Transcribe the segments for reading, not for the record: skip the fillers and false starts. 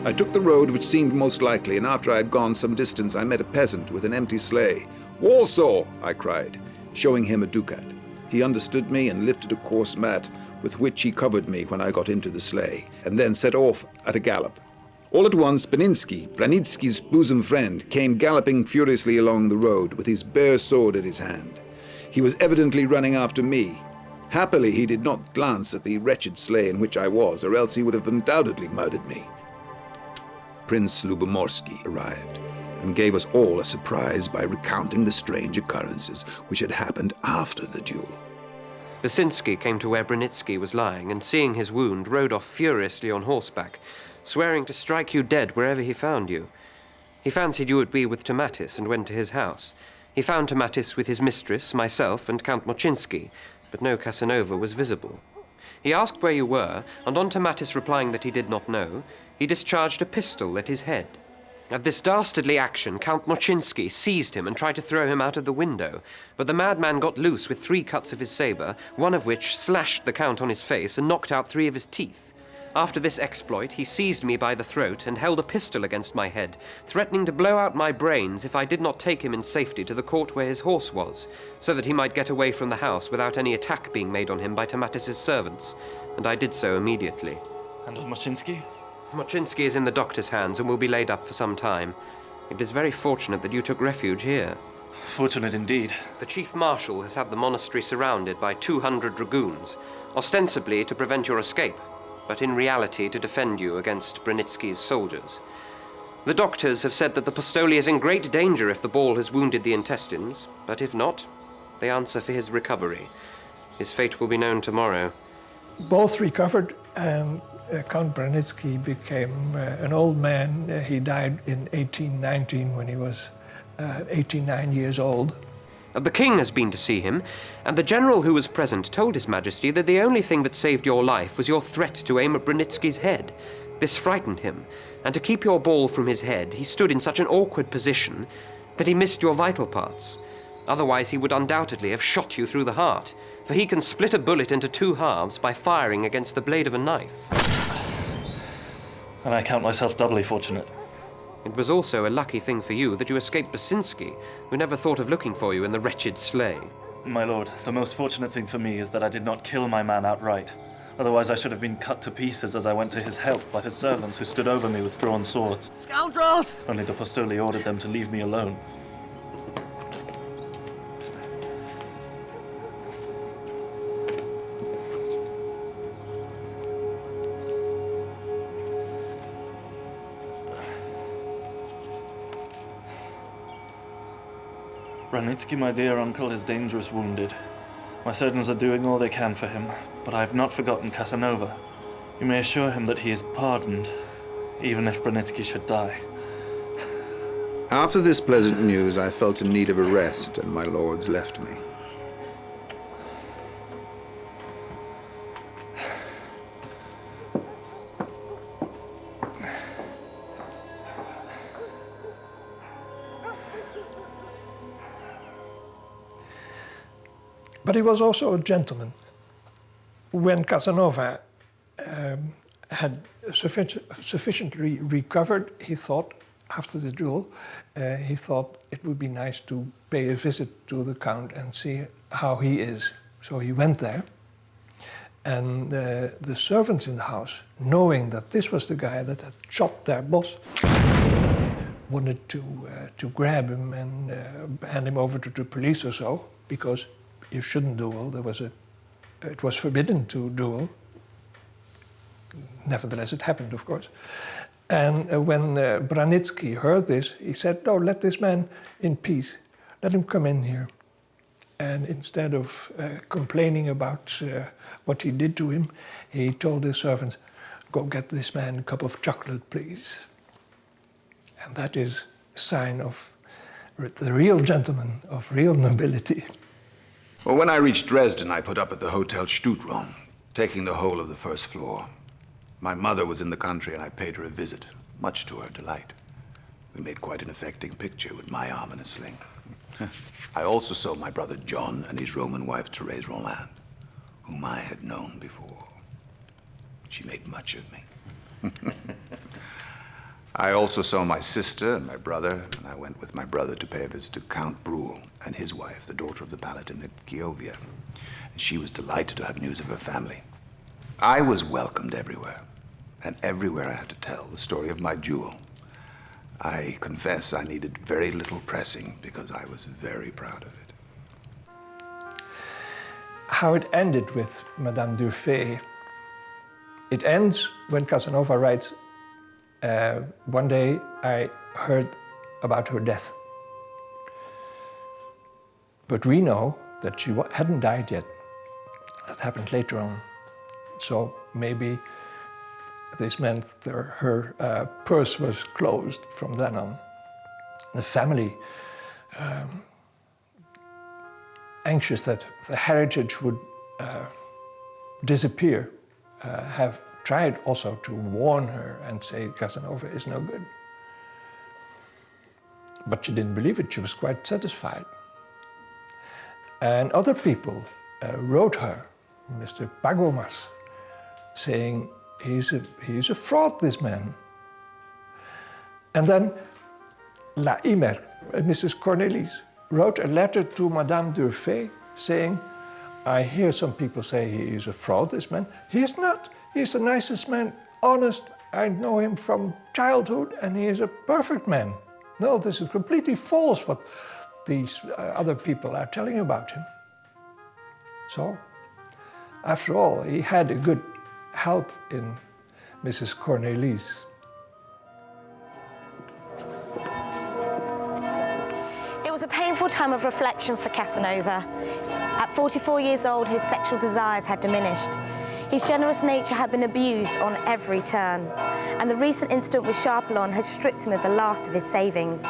I took the road which seemed most likely, and after I had gone some distance, I met a peasant with an empty sleigh. "Warsaw!" I cried, showing him a ducat. He understood me and lifted a coarse mat with which he covered me when I got into the sleigh, and then set off at a gallop. All at once, Branitzky's bosom friend, came galloping furiously along the road with his bare sword in his hand. He was evidently running after me. Happily, he did not glance at the wretched sleigh in which I was, or else he would have undoubtedly murdered me. Prince Lubomorsky arrived and gave us all a surprise by recounting the strange occurrences which had happened after the duel. Basinski came to where Branitzky was lying, and seeing his wound, rode off furiously on horseback, swearing to strike you dead wherever he found you. He fancied you would be with Tomatis and went to his house. He found Tomatis with his mistress, myself, and Count Moczynski, but no Casanova was visible. He asked where you were, and on Tomatis replying that he did not know, he discharged a pistol at his head. At this dastardly action, Count Moczynski seized him and tried to throw him out of the window, but the madman got loose with 3 cuts of his sabre, one of which slashed the Count on his face and knocked out 3 of his teeth. After this exploit, he seized me by the throat and held a pistol against my head, threatening to blow out my brains if I did not take him in safety to the court where his horse was, so that he might get away from the house without any attack being made on him by Tomatis' servants, and I did so immediately. And Moczynski? Moczynski is in the doctor's hands and will be laid up for some time. It is very fortunate that you took refuge here. Fortunate indeed. The chief marshal has had the monastery surrounded by 200 dragoons, ostensibly to prevent your escape, but in reality to defend you against Branitzky's soldiers. The doctors have said that the Postoli is in great danger if the ball has wounded the intestines, but if not, they answer for his recovery. His fate will be known tomorrow. Both recovered, and Count Branitzky became an old man. He died in 1819 when he was 89 years old. The king has been to see him, and the general who was present told His Majesty that the only thing that saved your life was your threat to aim at Branitzky's head. This frightened him, and to keep your ball from his head, he stood in such an awkward position that he missed your vital parts. Otherwise he would undoubtedly have shot you through the heart, for he can split a bullet into 2 halves by firing against the blade of a knife. And I count myself doubly fortunate. It was also a lucky thing for you that you escaped Basinski, who never thought of looking for you in the wretched sleigh. My lord, the most fortunate thing for me is that I did not kill my man outright. Otherwise I should have been cut to pieces as I went to his help by his servants who stood over me with drawn swords. Scoundrels! Only the Postoli ordered them to leave me alone. Branitzky, my dear uncle, is dangerous wounded. My surgeons are doing all they can for him, but I have not forgotten Casanova. You may assure him that he is pardoned, even if Branitzky should die. After this pleasant news, I felt in need of a rest, and my lords left me. But he was also a gentleman. When Casanova had sufficiently recovered, he thought, after the duel, he thought it would be nice to pay a visit to the Count and see how he is. So he went there, and the servants in the house, knowing that this was the guy that had shot their boss, wanted to grab him and hand him over to the police or so, because you shouldn't duel. It was forbidden to duel. Nevertheless, it happened, of course. And when Branitzky heard this, he said, "No, let this man in peace. Let him come in here." And instead of complaining about what he did to him, he told his servants, "Go get this man a cup of chocolate, please." And that is a sign of the real gentleman, of real nobility. Well, when I reached Dresden, I put up at the Hotel Stuttraum, taking the whole of the first floor. My mother was in the country, and I paid her a visit, much to her delight. We made quite an affecting picture with my arm in a sling. I also saw my brother John and his Roman wife, Therese Roland, whom I had known before. She made much of me. I also saw my sister and my brother, and I went with my brother to pay a visit to Count Bruhl and his wife, the daughter of the Palatine at Chiovia. And she was delighted to have news of her family. I was welcomed everywhere, and everywhere I had to tell the story of my duel. I confess I needed very little pressing because I was very proud of it. How it ended with Madame Durfé. It ends when Casanova writes, one day I heard about her death. But we know that she hadn't died yet. That happened later on. So maybe this meant her purse was closed from then on. The family, anxious that the heritage would disappear, have tried also to warn her and say Casanova is no good. But she didn't believe it, she was quite satisfied. And other people wrote her, Mr. Pagomas, saying he's a fraud, this man. And then La Imer, Mrs. Cornelis, wrote a letter to Madame Durfé saying, I hear some people say he is a fraud, this man. He is not. He is the nicest man, honest. I know him from childhood and he is a perfect man. No, this is completely false what these other people are telling about him. So, after all, he had a good help in Mrs. Cornelis. It was a painful time of reflection for Casanova. At 44 years old, his sexual desires had diminished. His generous nature had been abused on every turn, and the recent incident with Chapelon had stripped him of the last of his savings.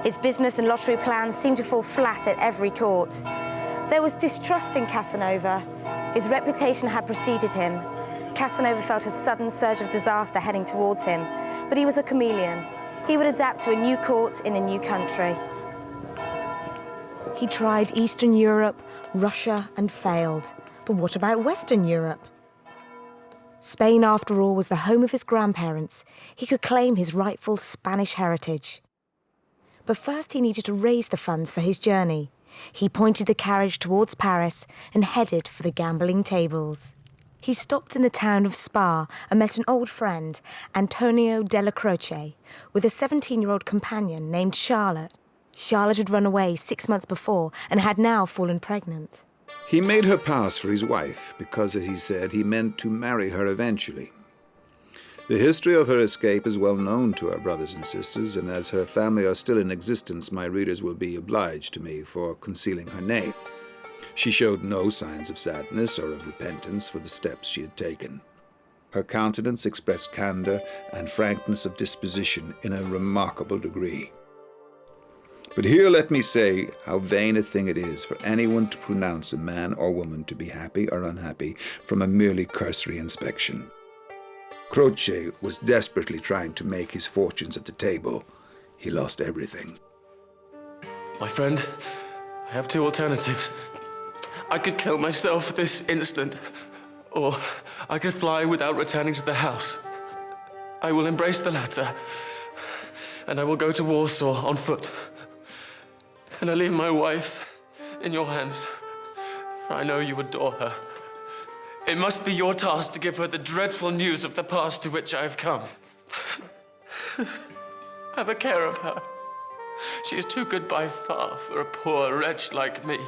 His business and lottery plans seemed to fall flat at every court. There was distrust in Casanova. His reputation had preceded him. Casanova felt a sudden surge of disaster heading towards him, but he was a chameleon. He would adapt to a new court in a new country. He tried Eastern Europe, Russia, and failed. But what about Western Europe? Spain, after all, was the home of his grandparents. He could claim his rightful Spanish heritage. But first he needed to raise the funds for his journey. He pointed the carriage towards Paris and headed for the gambling tables. He stopped in the town of Spa and met an old friend, Antonio della Croce, with a 17-year-old companion named Charlotte. Charlotte had run away 6 months before and had now fallen pregnant. He made her pass for his wife because, as he said, he meant to marry her eventually. The history of her escape is well known to our brothers and sisters, and as her family are still in existence, my readers will be obliged to me for concealing her name. She showed no signs of sadness or of repentance for the steps she had taken. Her countenance expressed candor and frankness of disposition in a remarkable degree. But here let me say how vain a thing it is for anyone to pronounce a man or woman to be happy or unhappy from a merely cursory inspection. Croce was desperately trying to make his fortunes at the table. He lost everything. My friend, I have two alternatives. I could kill myself this instant, or I could fly without returning to the house. I will embrace the latter, and I will go to Warsaw on foot. And I leave my wife in your hands, for I know you adore her. It must be your task to give her the dreadful news of the past to which I have come. Have a care of her. She is too good by far for a poor wretch like me.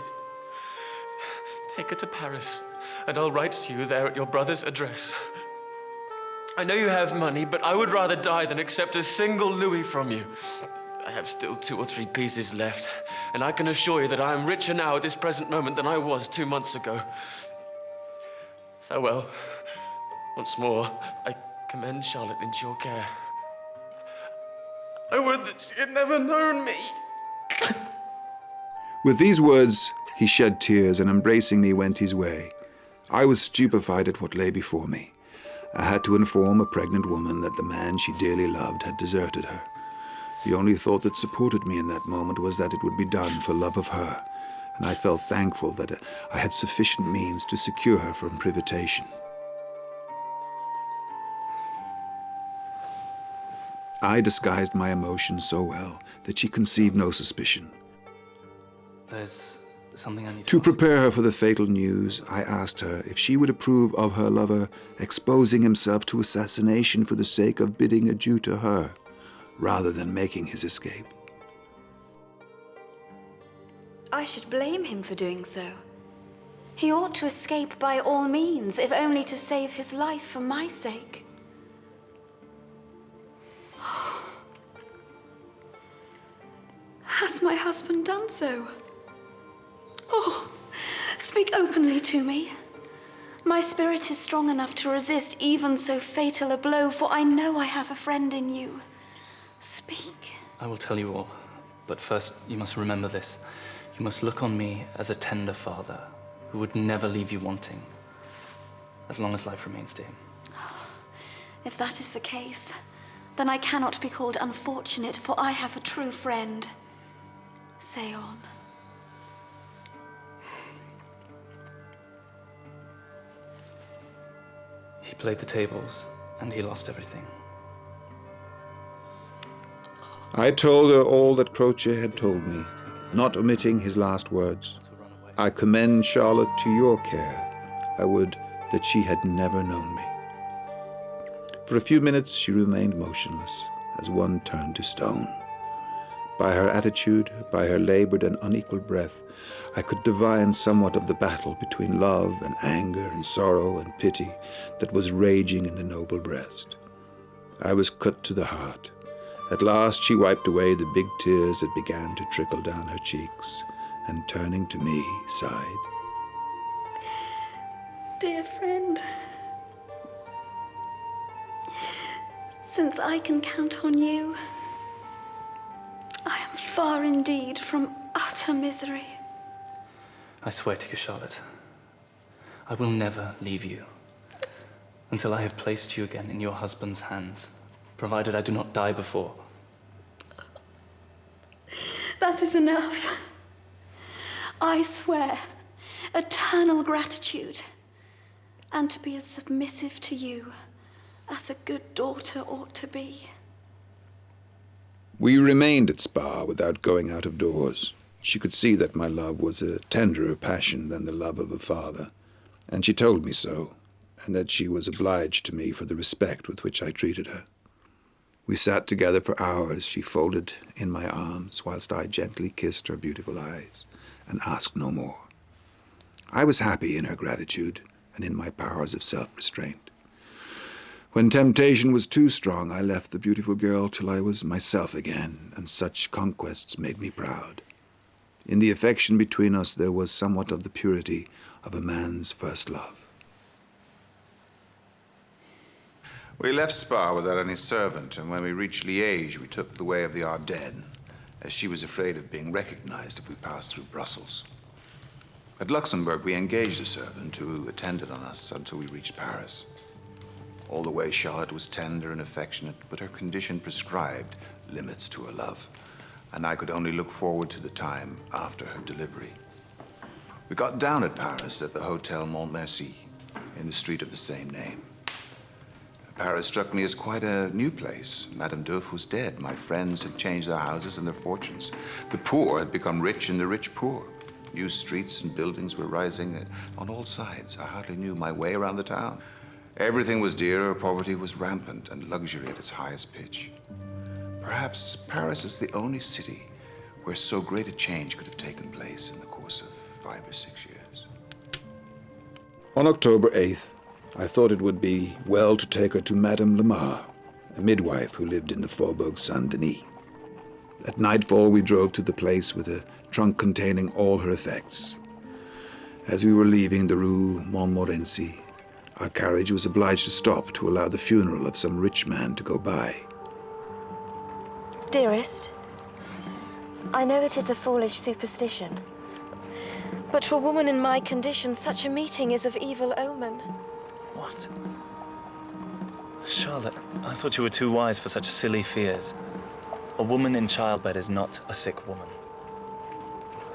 Take her to Paris, and I'll write to you there at your brother's address. I know you have money, but I would rather die than accept a single louis from you. I have still 2 or 3 pieces left, and I can assure you that I am richer now at this present moment than I was 2 months ago. Farewell. Once more, I commend Charlotte into your care. I would that she had never known me. With these words, he shed tears and embracing me went his way. I was stupefied at what lay before me. I had to inform a pregnant woman that the man she dearly loved had deserted her. The only thought that supported me in that moment was that it would be done for love of her, and I felt thankful that I had sufficient means to secure her from privation. I disguised my emotion so well that she conceived no suspicion. There's something I need To ask. prepare her for the fatal news, I asked her if she would approve of her lover exposing himself to assassination for the sake of bidding adieu to her, rather than making his escape. I should blame him for doing so. He ought to escape by all means, if only to save his life for my sake. Has my husband done so? Oh, speak openly to me. My spirit is strong enough to resist even so fatal a blow, for I know I have a friend in you. Speak. I will tell you all, but first you must remember this. You must look on me as a tender father who would never leave you wanting, as long as life remains to him. If that is the case, then I cannot be called unfortunate, for I have a true friend. Say on. He played the tables, and he lost everything. I told her all that Croce had told me, not omitting his last words. I commend Charlotte to your care. I would that she had never known me. For a few minutes she remained motionless, as one turned to stone. By her attitude, by her labored and unequal breath, I could divine somewhat of the battle between love and anger and sorrow and pity that was raging in the noble breast. I was cut to the heart. At last she wiped away the big tears that began to trickle down her cheeks, and turning to me, sighed. Dear friend, since I can count on you, I am far indeed from utter misery. I swear to you, Charlotte, I will never leave you until I have placed you again in your husband's hands, provided I do not die before. That is enough. I swear eternal gratitude, and to be as submissive to you as a good daughter ought to be. We remained at Spa without going out of doors. She could see that my love was a tenderer passion than the love of a father, and she told me so, and that she was obliged to me for the respect with which I treated her. We sat together for hours, she folded in my arms, whilst I gently kissed her beautiful eyes, and asked no more. I was happy in her gratitude, and in my powers of self-restraint. When temptation was too strong, I left the beautiful girl till I was myself again, and such conquests made me proud. In the affection between us there was somewhat of the purity of a man's first love. We left Spa without any servant, and when we reached Liège, we took the way of the Ardennes, as she was afraid of being recognized if we passed through Brussels. At Luxembourg, we engaged a servant who attended on us until we reached Paris. All the way, Charlotte was tender and affectionate, but her condition prescribed limits to her love, and I could only look forward to the time after her delivery. We got down at Paris at the Hotel Montmorency, in the street of the same name. Paris struck me as quite a new place. Madame D'Oeuf was dead. My friends had changed their houses and their fortunes. The poor had become rich and the rich poor. New streets and buildings were rising on all sides. I hardly knew my way around the town. Everything was dearer, poverty was rampant, and luxury at its highest pitch. Perhaps Paris is the only city where so great a change could have taken place in the course of 5 or 6 years. On October 8th, I thought it would be well to take her to Madame Lamar, a midwife who lived in the Faubourg Saint-Denis. At nightfall, we drove to the place with a trunk containing all her effects. As we were leaving the Rue Montmorency, our carriage was obliged to stop to allow the funeral of some rich man to go by. Dearest, I know it is a foolish superstition, but for a woman in my condition, such a meeting is of evil omen. What? Charlotte, I thought you were too wise for such silly fears. A woman in childbed is not a sick woman.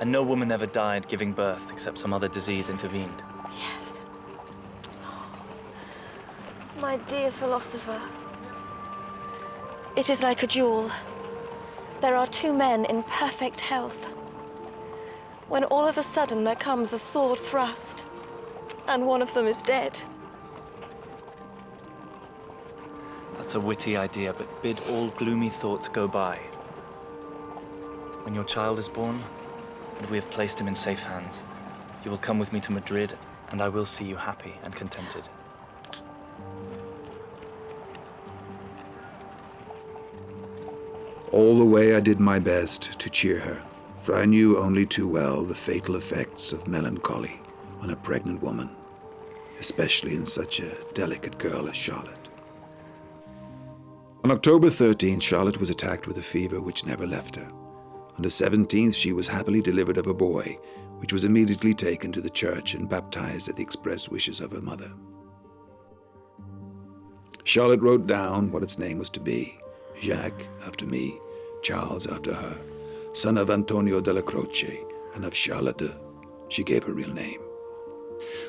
And no woman ever died giving birth except some other disease intervened. Yes. My dear philosopher, It is like a duel. There are two men in perfect health. When all of a sudden there comes a sword thrust, and one of them is dead. That's a witty idea, but bid all gloomy thoughts go by. When your child is born, and we have placed him in safe hands, you will come with me to Madrid, and I will see you happy and contented. All the way I did my best to cheer her, for I knew only too well the fatal effects of melancholy on a pregnant woman, especially in such a delicate girl as Charlotte. On October 13th, Charlotte was attacked with a fever which never left her. On the 17th, she was happily delivered of a boy, which was immediately taken to the church and baptized at the express wishes of her mother. Charlotte wrote down what its name was to be: Jacques after me, Charles after her, son of Antonio della Croce and of Charlotte. She gave her real name.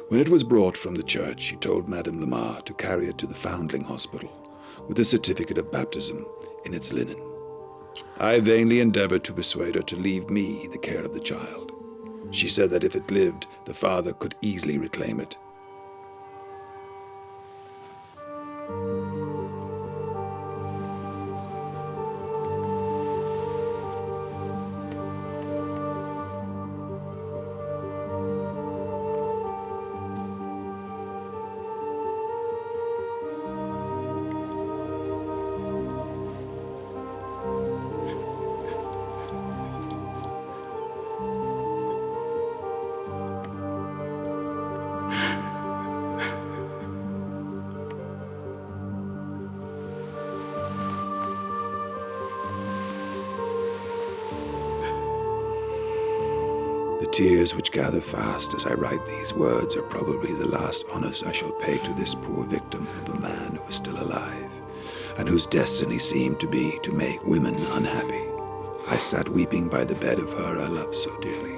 When it was brought from the church, she told Madame Lamar to carry it to the Foundling Hospital with a certificate of baptism in its linen. I vainly endeavored to persuade her to leave me the care of the child. She said that if it lived, the father could easily reclaim it. The tears which gather fast as I write these words are probably the last honors I shall pay to this poor victim of a man who is still alive, and whose destiny seemed to be to make women unhappy. I sat weeping by the bed of her I loved so dearly,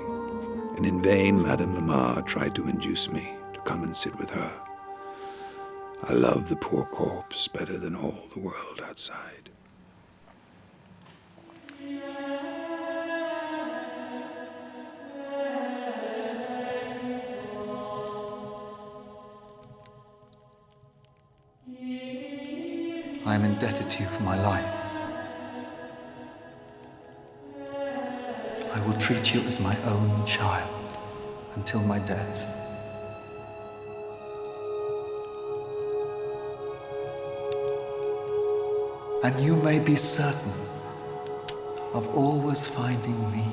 and in vain Madame Lamar tried to induce me to come and sit with her. I loved the poor corpse better than all the world outside. I am indebted to you for my life. I will treat you as my own child until my death. And you may be certain of always finding me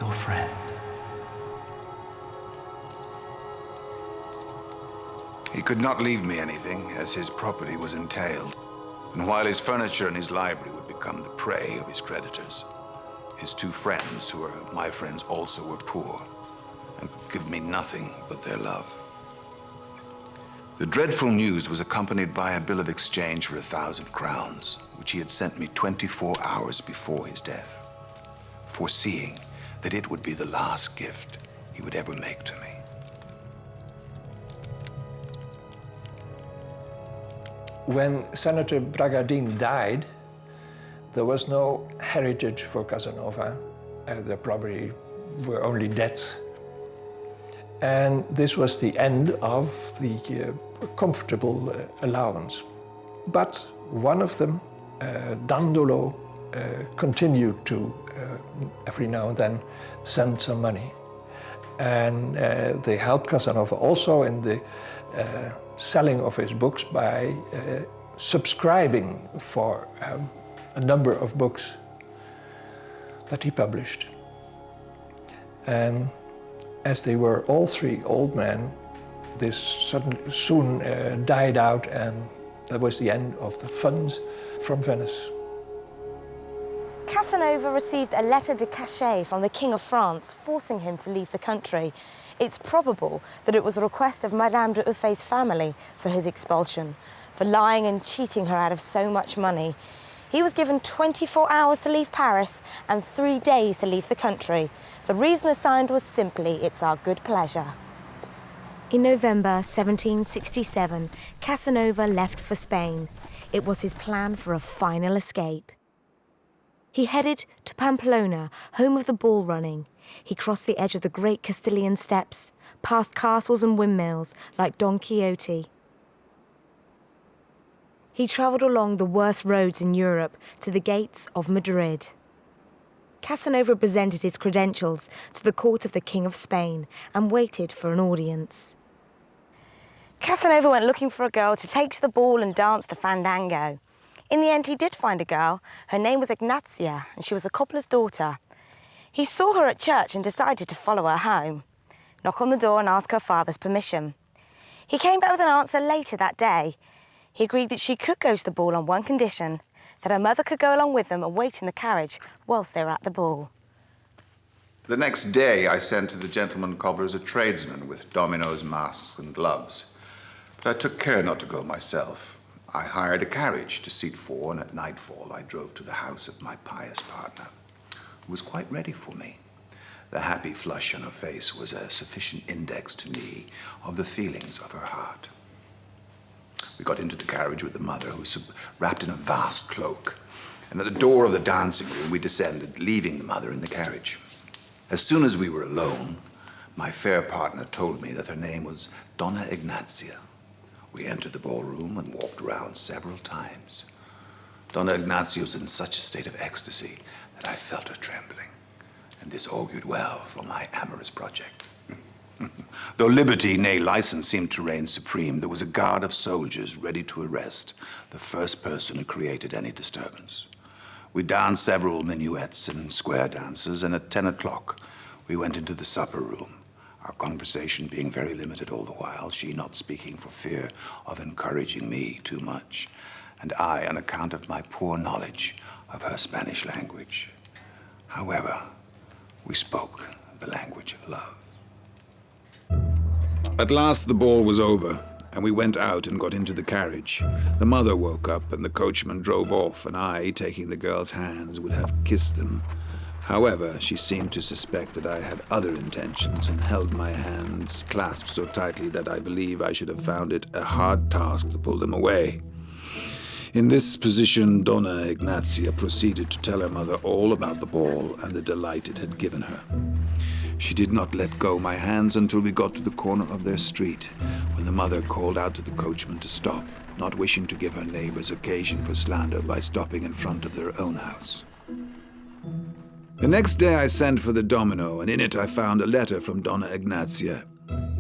your friend. He could not leave me anything, as his property was entailed, and while his furniture and his library would become the prey of his creditors, his two friends, who were my friends also, were poor, and could give me nothing but their love. The dreadful news was accompanied by a bill of exchange for 1,000 crowns, which he had sent me 24 hours before his death, foreseeing that it would be the last gift he would ever make to me. When Senator Bragadin died, there was no heritage for Casanova. There probably were only debts. And this was the end of the comfortable allowance. But one of them, Dandolo, continued to, every now and then, send some money. And they helped Casanova also in the selling of his books by subscribing for a number of books that he published. And as they were all three old men, this soon died out, and that was the end of the funds from Venice. Casanova received a lettre de cachet from the King of France forcing him to leave the country. It's probable that it was a request of Madame de Uffay's family for his expulsion, for lying and cheating her out of so much money. He was given 24 hours to leave Paris and 3 days to leave the country. The reason assigned was simply, it's our good pleasure. In November 1767, Casanova left for Spain. It was his plan for a final escape. He headed to Pamplona, home of the ball running. He crossed the edge of the great Castilian steppes, past castles and windmills like Don Quixote. He travelled along the worst roads in Europe to the gates of Madrid. Casanova presented his credentials to the court of the King of Spain and waited for an audience. Casanova went looking for a girl to take to the ball and dance the fandango. In the end, he did find a girl. Her name was Ignacia, and she was a cobbler's daughter. He saw her at church and decided to follow her home, knock on the door and ask her father's permission. He came back with an answer later that day. He agreed that she could go to the ball on one condition, that her mother could go along with them and wait in the carriage whilst they were at the ball. The next day, I sent to the gentleman cobblers a tradesman with dominoes, masks, and gloves. But I took care not to go myself. I hired a carriage to seat 4, and at nightfall I drove to the house of my pious partner, who was quite ready for me. The happy flush on her face was a sufficient index to me of the feelings of her heart. We got into the carriage with the mother, who was wrapped in a vast cloak, and at the door of the dancing room we descended, leaving the mother in the carriage. As soon as we were alone, my fair partner told me that her name was Donna Ignacia. We entered the ballroom and walked around several times. Donna Ignacia was in such a state of ecstasy that I felt her trembling, and this augured well for my amorous project. Though liberty, nay license, seemed to reign supreme, there was a guard of soldiers ready to arrest the first person who created any disturbance. We danced several minuets and square dances, and at 10 o'clock we went into the supper room, our conversation being very limited all the while, she not speaking for fear of encouraging me too much, and I on account of my poor knowledge of her Spanish language. However, we spoke the language of love. At last the ball was over, and we went out and got into the carriage. The mother woke up, and the coachman drove off, and I, taking the girl's hands, would have kissed them. However, she seemed to suspect that I had other intentions, and held my hands clasped so tightly that I believe I should have found it a hard task to pull them away. In this position, Donna Ignacia proceeded to tell her mother all about the ball and the delight it had given her. She did not let go my hands until we got to the corner of their street, when the mother called out to the coachman to stop, not wishing to give her neighbors occasion for slander by stopping in front of their own house. The next day I sent for the domino, and in it I found a letter from Donna Ignacia,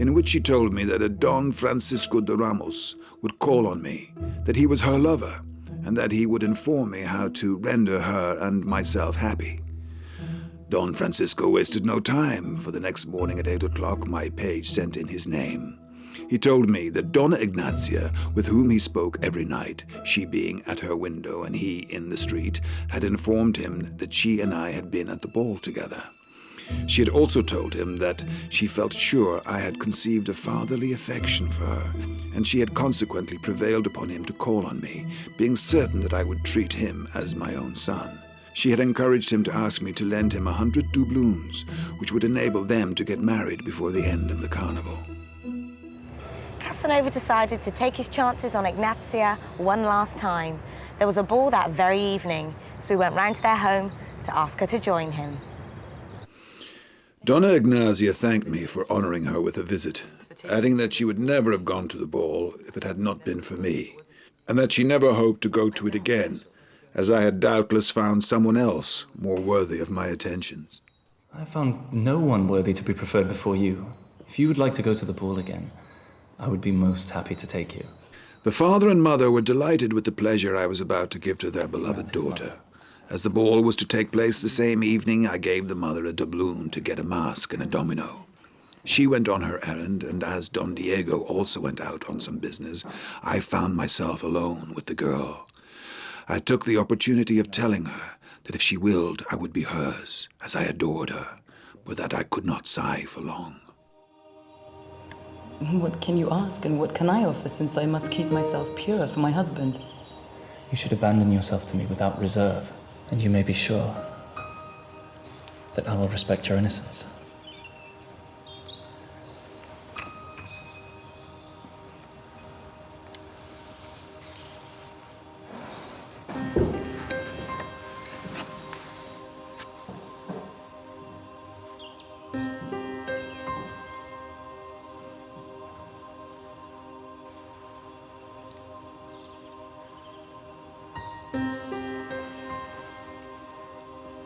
in which she told me that a Don Francisco de Ramos would call on me, that he was her lover, and that he would inform me how to render her and myself happy. Don Francisco wasted no time, for the next morning at 8 o'clock my page sent in his name. He told me that Donna Ignacia, with whom he spoke every night, she being at her window and he in the street, had informed him that she and I had been at the ball together. She had also told him that she felt sure I had conceived a fatherly affection for her, and she had consequently prevailed upon him to call on me, being certain that I would treat him as my own son. She had encouraged him to ask me to lend him 100 doubloons, which would enable them to get married before the end of the carnival. Casanova decided to take his chances on Ignacia one last time. There was a ball that very evening, so he went round to their home to ask her to join him. Donna Ignacia thanked me for honoring her with a visit, adding that she would never have gone to the ball if it had not been for me, and that she never hoped to go to it again, as I had doubtless found someone else more worthy of my attentions. I found no one worthy to be preferred before you. If you would like to go to the ball again, I would be most happy to take you. The father and mother were delighted with the pleasure I was about to give to their beloved daughter. As the ball was to take place the same evening, I gave the mother a doubloon to get a mask and a domino. She went on her errand, and as Don Diego also went out on some business, I found myself alone with the girl. I took the opportunity of telling her that if she willed, I would be hers, as I adored her, but that I could not sigh for long. What can you ask, and what can I offer, since I must keep myself pure for my husband? You should abandon yourself to me without reserve, and you may be sure that I will respect your innocence.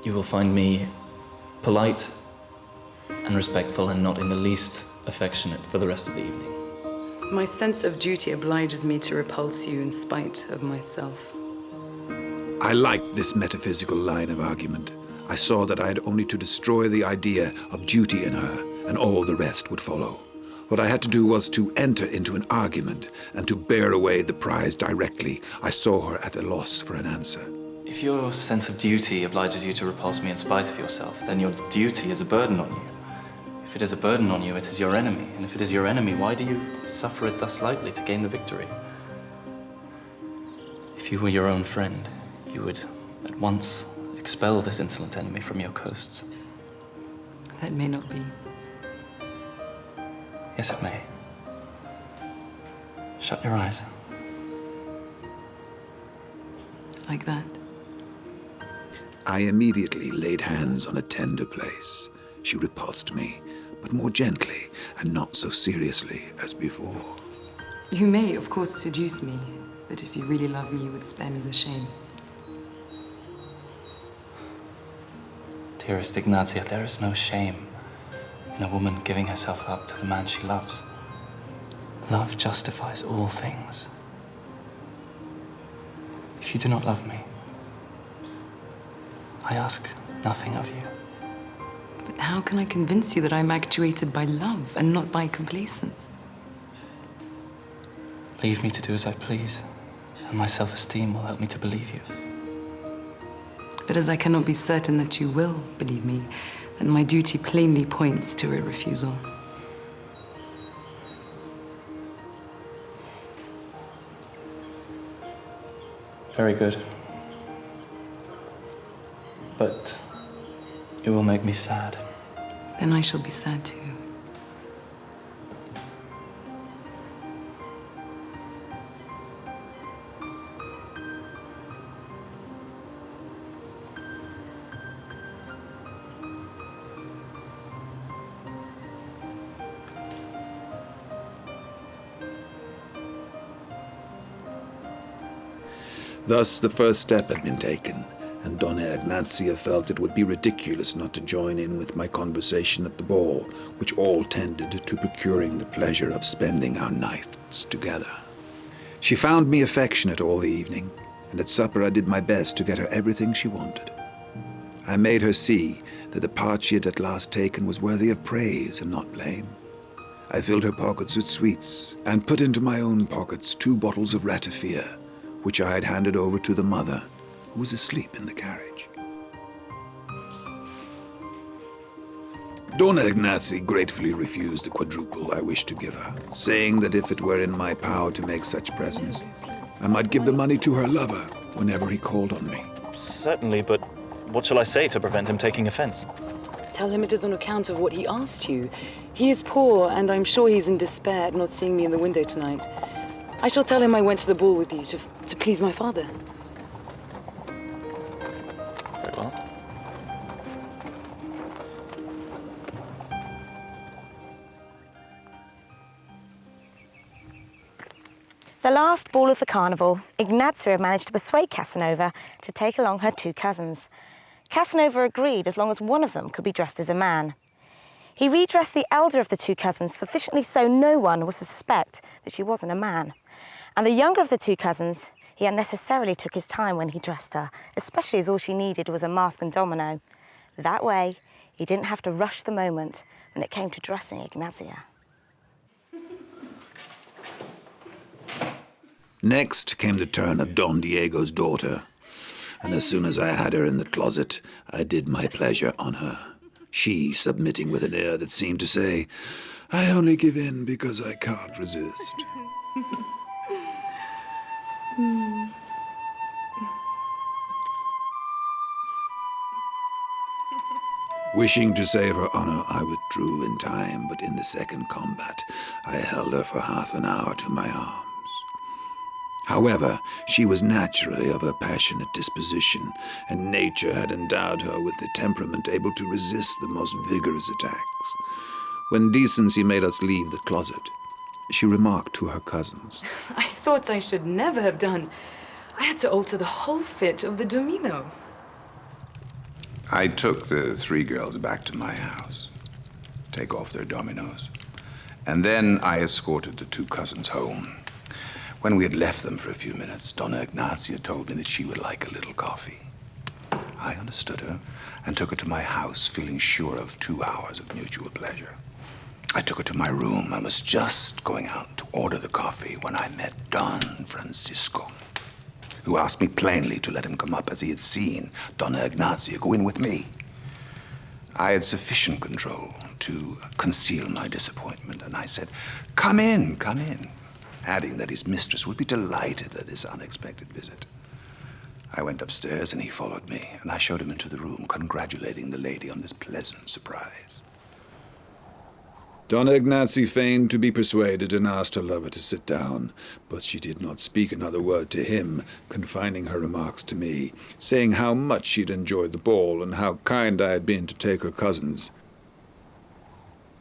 You will find me polite and respectful and not in the least affectionate for the rest of the evening. My sense of duty obliges me to repulse you in spite of myself. I liked this metaphysical line of argument. I saw that I had only to destroy the idea of duty in her, and all the rest would follow. What I had to do was to enter into an argument and to bear away the prize directly. I saw her at a loss for an answer. If your sense of duty obliges you to repulse me in spite of yourself, then your duty is a burden on you. If it is a burden on you, it is your enemy. And if it is your enemy, why do you suffer it thus lightly to gain the victory? If you were your own friend, you would at once expel this insolent enemy from your coasts. That may not be. Yes, it may. Shut your eyes. Like that. I immediately laid hands on a tender place. She repulsed me, but more gently and not so seriously as before. You may, of course, seduce me, but if you really love me, you would spare me the shame. Dearest Ignatia, there is no shame in a woman giving herself up to the man she loves. Love justifies all things. If you do not love me, I ask nothing of you. But how can I convince you that I'm actuated by love and not by complacence? Leave me to do as I please, and my self-esteem will help me to believe you. But as I cannot be certain that you will believe me, then my duty plainly points to a refusal. Very good. But it will make me sad. Then I shall be sad too. Thus the first step had been taken, and Donna Ignacia felt it would be ridiculous not to join in with my conversation at the ball, which all tended to procuring the pleasure of spending our nights together. She found me affectionate all the evening, and at supper I did my best to get her everything she wanted. I made her see that the part she had at last taken was worthy of praise and not blame. I filled her pockets with sweets, and put into my own pockets 2 bottles of ratafia, which I had handed over to the mother, who was asleep in the carriage. Donna Ignacia gratefully refused the quadruple I wished to give her, saying that if it were in my power to make such presents, I might give the money to her lover whenever he called on me. Certainly, but what shall I say to prevent him taking offense? Tell him it is on account of what he asked you. He is poor, and I'm sure he's in despair at not seeing me in the window tonight. I shall tell him I went to the ball with you to please my father. Very well. The last ball of the carnival, Ignacia managed to persuade Casanova to take along her 2 cousins. Casanova agreed as long as one of them could be dressed as a man. He redressed the elder of the 2 cousins sufficiently so no one was to suspect that she wasn't a man. And the younger of the 2 cousins, he unnecessarily took his time when he dressed her, especially as all she needed was a mask and domino. That way, he didn't have to rush the moment when it came to dressing Ignacia. Next came the turn of Don Diego's daughter, and as soon as I had her in the closet, I did my pleasure on her, she submitting with an air that seemed to say, "I only give in because I can't resist." Wishing to save her honor, I withdrew in time, but in the second combat, I held her for half an hour to my arms. However, she was naturally of a passionate disposition, and nature had endowed her with the temperament able to resist the most vigorous attacks. When decency made us leave the closet, she remarked to her cousins, I thought I should never have done. I had to alter the whole fit of the domino. I took the 3 girls back to my house, take off their dominoes, and then I escorted the 2 cousins home. When we had left them for a few minutes, Donna Ignacia told me that she would like a little coffee. I understood her and took her to my house, feeling sure of 2 hours of mutual pleasure. I took her to my room and was just going out to order the coffee when I met Don Francisco, who asked me plainly to let him come up as he had seen Donna Ignacia go in with me. I had sufficient control to conceal my disappointment, and I said, come in, adding that his mistress would be delighted at this unexpected visit. I went upstairs and he followed me, and I showed him into the room, congratulating the lady on this pleasant surprise. Donna Ignacia feigned to be persuaded and asked her lover to sit down, but she did not speak another word to him, confining her remarks to me, saying how much she'd enjoyed the ball and how kind I had been to take her cousins.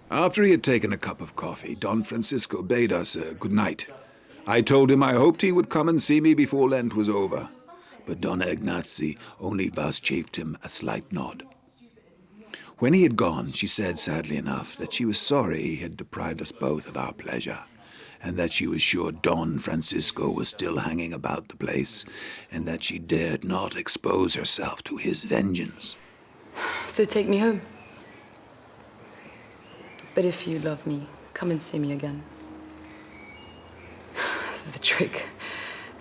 After he had taken a cup of coffee, Don Francisco bade us good night. I told him I hoped he would come and see me before Lent was over, but Donna Ignacia only vouchsafed him a slight nod. When he had gone, she said sadly enough that she was sorry he had deprived us both of our pleasure, and that she was sure Don Francisco was still hanging about the place, and that she dared not expose herself to his vengeance. So take me home. But if you love me, come and see me again. The trick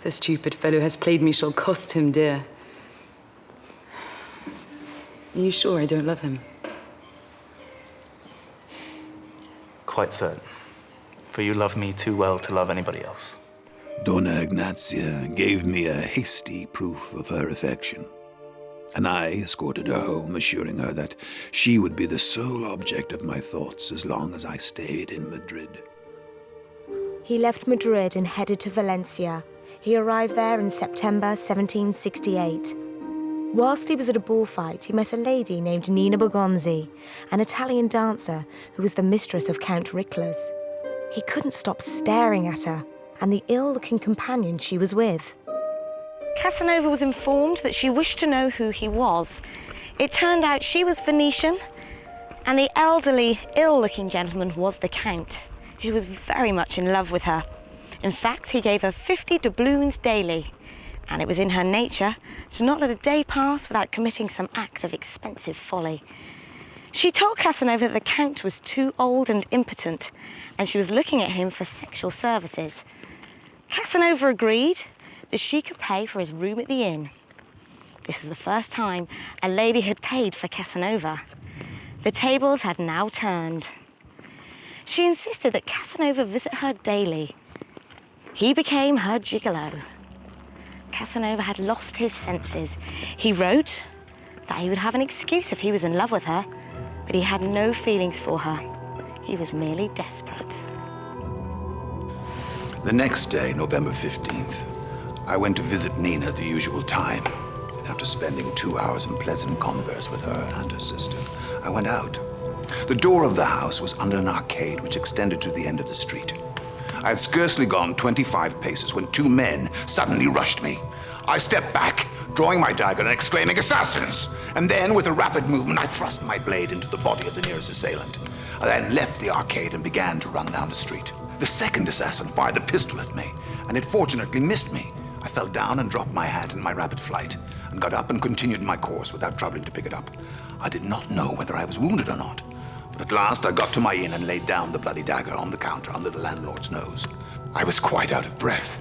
the stupid fellow has played me shall cost him dear. Are you sure I don't love him? Quite certain. For you love me too well to love anybody else. Donna Ignacia gave me a hasty proof of her affection, and I escorted her home, assuring her that she would be the sole object of my thoughts as long as I stayed in Madrid. He left Madrid and headed to Valencia. He arrived there in September 1768. Whilst he was at a bullfight, he met a lady named Nina Bergonzi, an Italian dancer who was the mistress of Count Riclas. He couldn't stop staring at her and the ill-looking companion she was with. Casanova was informed that she wished to know who he was. It turned out she was Venetian, and the elderly, ill-looking gentleman was the Count, who was very much in love with her. In fact, he gave her 50 doubloons daily, and it was in her nature to not let a day pass without committing some act of expensive folly. She told Casanova that the Count was too old and impotent, and she was looking at him for sexual services. Casanova agreed that she could pay for his room at the inn. This was the first time a lady had paid for Casanova. The tables had now turned. She insisted that Casanova visit her daily. He became her gigolo. Casanova had lost his senses. He wrote that he would have an excuse if he was in love with her, but he had no feelings for her. He was merely desperate. The next day, November 15th, I went to visit Nina at the usual time. After spending 2 hours in pleasant converse with her and her sister, I went out. The door of the house was under an arcade which extended to the end of the street. I had scarcely gone 25 paces when 2 men suddenly rushed me. I stepped back, drawing my dagger and exclaiming, "Assassins!" And then, with a rapid movement, I thrust my blade into the body of the nearest assailant. I then left the arcade and began to run down the street. The second assassin fired a pistol at me, and it fortunately missed me. I fell down and dropped my hat in my rapid flight, and got up and continued my course without troubling to pick it up. I did not know whether I was wounded or not, but at last I got to my inn and laid down the bloody dagger on the counter under the landlord's nose. I was quite out of breath.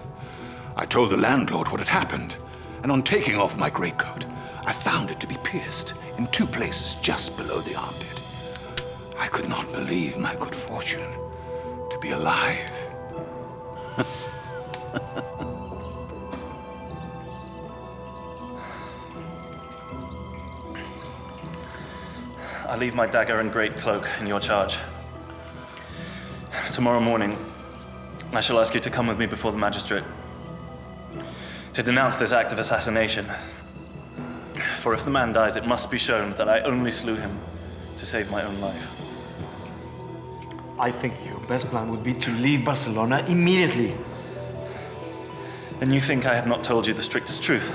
I told the landlord what had happened, and on taking off my greatcoat, I found it to be pierced in 2 places just below the armpit. I could not believe my good fortune to be alive. I leave my dagger and great cloak in your charge. Tomorrow morning, I shall ask you to come with me before the magistrate to denounce this act of assassination. For if the man dies, it must be shown that I only slew him to save my own life. I think your best plan would be to leave Barcelona immediately. Then you think I have not told you the strictest truth?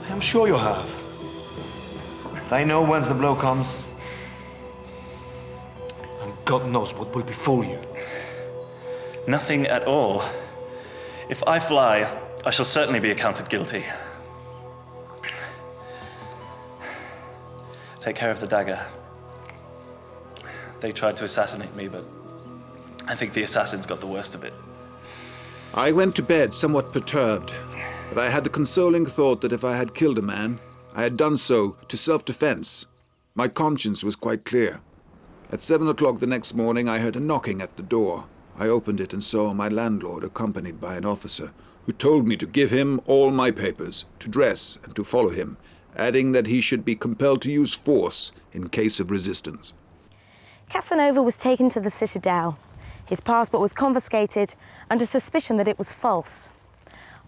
I am sure you have. I know whence the blow comes. And God knows what will befall you. Nothing at all. If I fly, I shall certainly be accounted guilty. Take care of the dagger. They tried to assassinate me, but I think the assassins got the worst of it. I went to bed somewhat perturbed, but I had the consoling thought that if I had killed a man, I had done so to self-defense. My conscience was quite clear. At 7 o'clock the next morning, I heard a knocking at the door. I opened it and saw my landlord accompanied by an officer, who told me to give him all my papers, to dress and to follow him, adding that he should be compelled to use force in case of resistance. Casanova was taken to the citadel. His passport was confiscated under suspicion that it was false.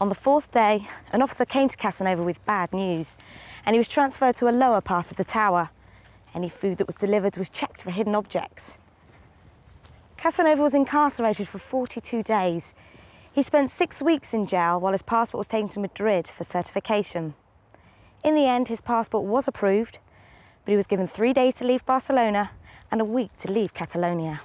On the 4th day, an officer came to Casanova with bad news, and he was transferred to a lower part of the tower. Any food that was delivered was checked for hidden objects. Casanova was incarcerated for 42 days. He spent 6 weeks in jail while his passport was taken to Madrid for certification. In the end, his passport was approved, but he was given 3 days to leave Barcelona and a week to leave Catalonia.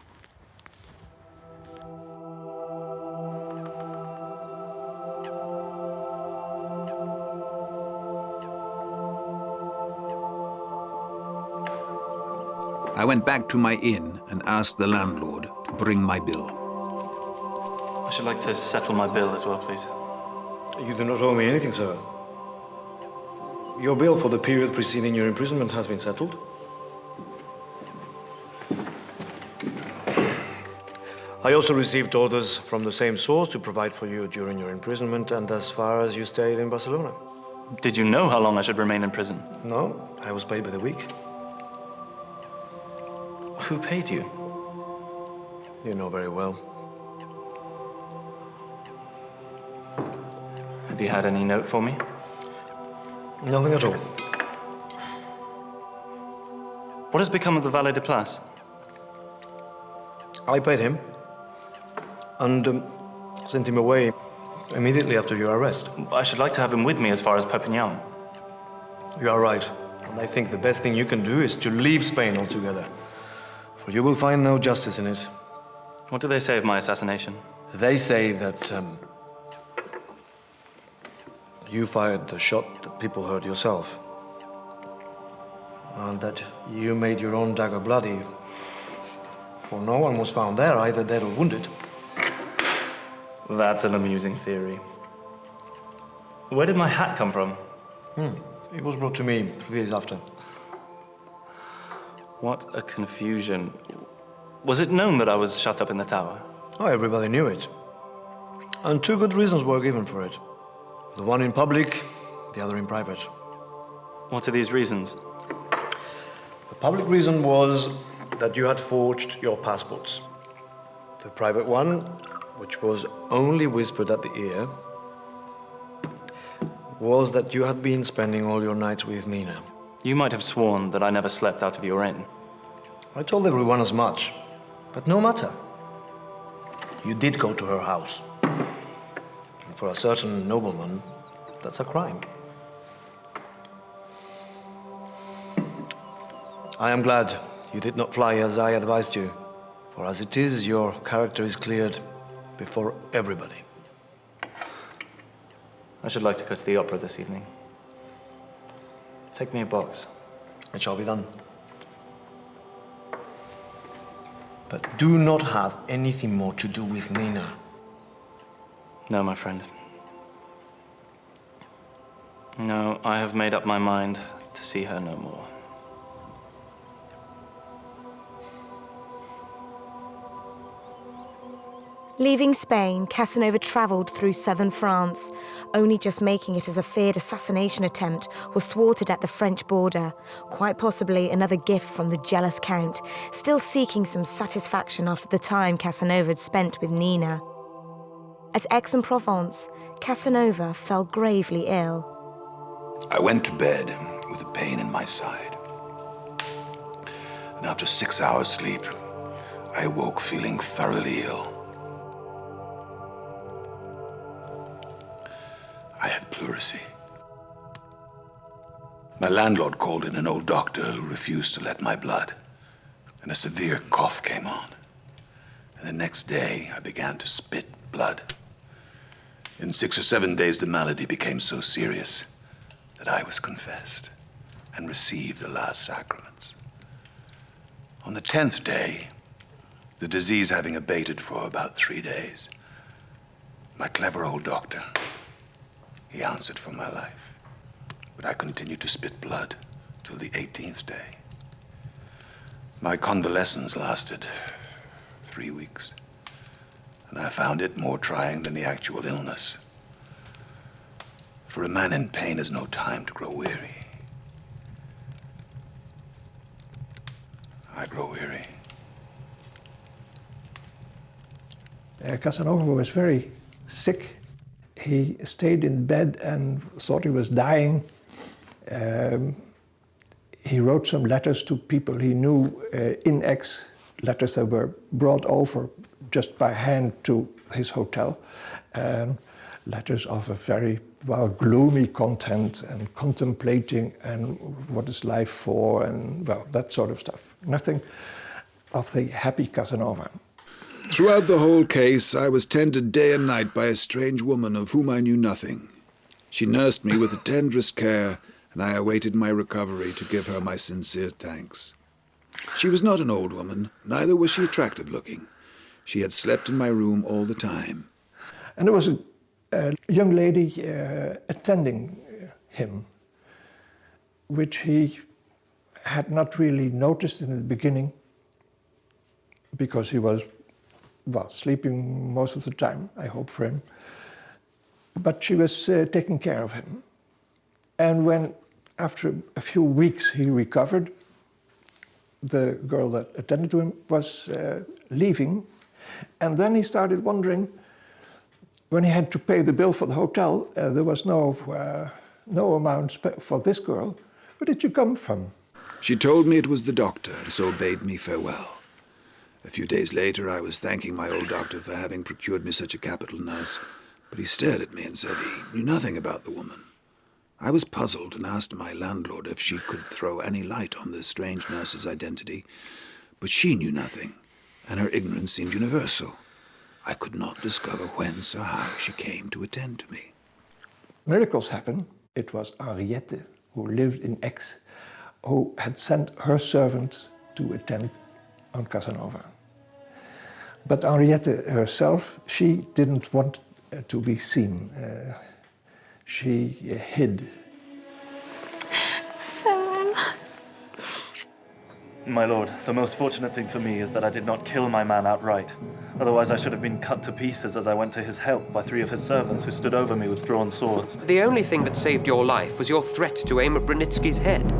I went back to my inn and asked the landlord to bring my bill. I should like to settle my bill as well, please. You do not owe me anything, sir. Your bill for the period preceding your imprisonment has been settled. I also received orders from the same source to provide for you during your imprisonment and as far as you stayed in Barcelona. Did you know how long I should remain in prison? No, I was paid by the week. Who paid you? You know very well. Have you had any note for me? Nothing at all. What has become of the valet de place? I paid him and sent him away immediately after your arrest. I should like to have him with me as far as Perpignan. You are right. And I think the best thing you can do is to leave Spain altogether. For you will find no justice in it. What do they say of my assassination? They say that you fired the shot that people heard yourself. And that you made your own dagger bloody. For no one was found there, either dead or wounded. That's an amusing theory. Where did my hat come from? It was brought to me 3 days after. What a confusion. Was it known that I was shut up in the tower? Oh, everybody knew it. And 2 good reasons were given for it. The one in public, the other in private. What are these reasons? The public reason was that you had forged your passports. The private one, which was only whispered at the ear, was that you had been spending all your nights with Nina. You might have sworn that I never slept out of your inn. I told everyone as much, but no matter. You did go to her house. And for a certain nobleman, that's a crime. I am glad you did not fly as I advised you, for as it is, your character is cleared before everybody. I should like to go to the opera this evening. Take me a box. It shall be done. But do not have anything more to do with Nina. No, my friend. No, I have made up my mind to see her no more. Leaving Spain, Casanova travelled through southern France, only just making it as a feared assassination attempt was thwarted at the French border, quite possibly another gift from the jealous Count, still seeking some satisfaction after the time Casanova had spent with Nina. At Aix-en-Provence, Casanova fell gravely ill. I went to bed with a pain in my side. And after 6 hours sleep, I awoke feeling thoroughly ill. I had pleurisy. My landlord called in an old doctor who refused to let my blood, and a severe cough came on. And the next day, I began to spit blood. In 6 or 7 days, the malady became so serious that I was confessed and received the last sacraments. On the 10th day, the disease having abated for about 3 days, my clever old doctor, he answered for my life. But I continued to spit blood till the 18th day. My convalescence lasted 3 weeks, and I found it more trying than the actual illness. For a man in pain has no time to grow weary. I grow weary. Casanova was very sick. He stayed in bed and thought he was dying. He wrote some letters to people he knew in Aix, letters that were brought over just by hand to his hotel. Letters of a very gloomy content and contemplating and what is life for and that sort of stuff. Nothing of the happy Casanova. Throughout the whole case, I was tended day and night by a strange woman of whom I knew nothing. She nursed me with the tenderest care, and I awaited my recovery to give her my sincere thanks. She was not an old woman, neither was she attractive-looking. She had slept in my room all the time. And there was a young lady attending him, which he had not really noticed in the beginning, because he was sleeping most of the time, I hope for him. But she was taking care of him. And when, after a few weeks, he recovered, the girl that attended to him was leaving. And then he started wondering, when he had to pay the bill for the hotel, there was no amount for this girl. Where did you come from? She told me it was the doctor, and so bade me farewell. A few days later, I was thanking my old doctor for having procured me such a capital nurse, but he stared at me and said he knew nothing about the woman. I was puzzled and asked my landlord if she could throw any light on the strange nurse's identity, but she knew nothing, and her ignorance seemed universal. I could not discover whence or how she came to attend to me. Miracles happen. It was Henriette, who lived in Aix, who had sent her servant to attend on Casanova. But Henriette herself, she didn't want to be seen. She hid. Farewell. My lord, the most fortunate thing for me is that I did not kill my man outright. Otherwise I should have been cut to pieces as I went to his help by 3 of his servants who stood over me with drawn swords. The only thing that saved your life was your threat to aim at Brunitsky's head.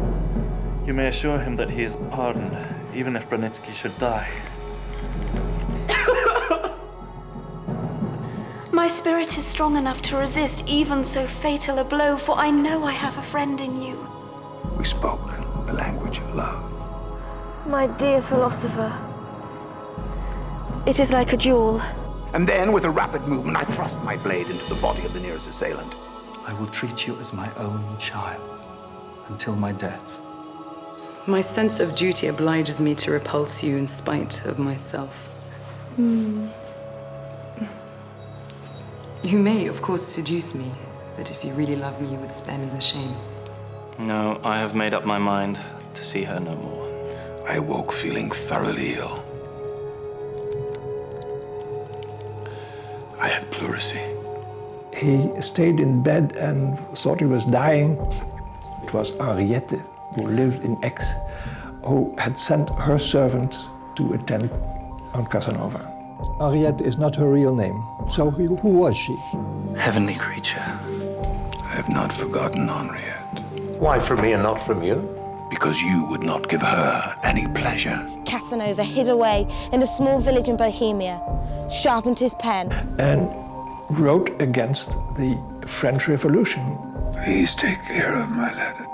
You may assure him that he is pardoned, even if Brunitsky should die. My spirit is strong enough to resist even so fatal a blow, for I know I have a friend in you. We spoke the language of love. My dear philosopher, it is like a duel. And then, with a rapid movement, I thrust my blade into the body of the nearest assailant. I will treat you as my own child until my death. My sense of duty obliges me to repulse you in spite of myself. You may, of course, seduce me, but if you really love me, you would spare me the shame. No, I have made up my mind to see her no more. I awoke feeling thoroughly ill. I had pleurisy. He stayed in bed and thought he was dying. It was Henriette, who lived in Aix, who had sent her servant to attend on Casanova. Henriette is not her real name. So who was she? Heavenly creature. I have not forgotten Henriette. Why from me and not from you? Because you would not give her any pleasure. Casanova hid away in a small village in Bohemia, sharpened his pen, and wrote against the French Revolution. Please take care of my letter.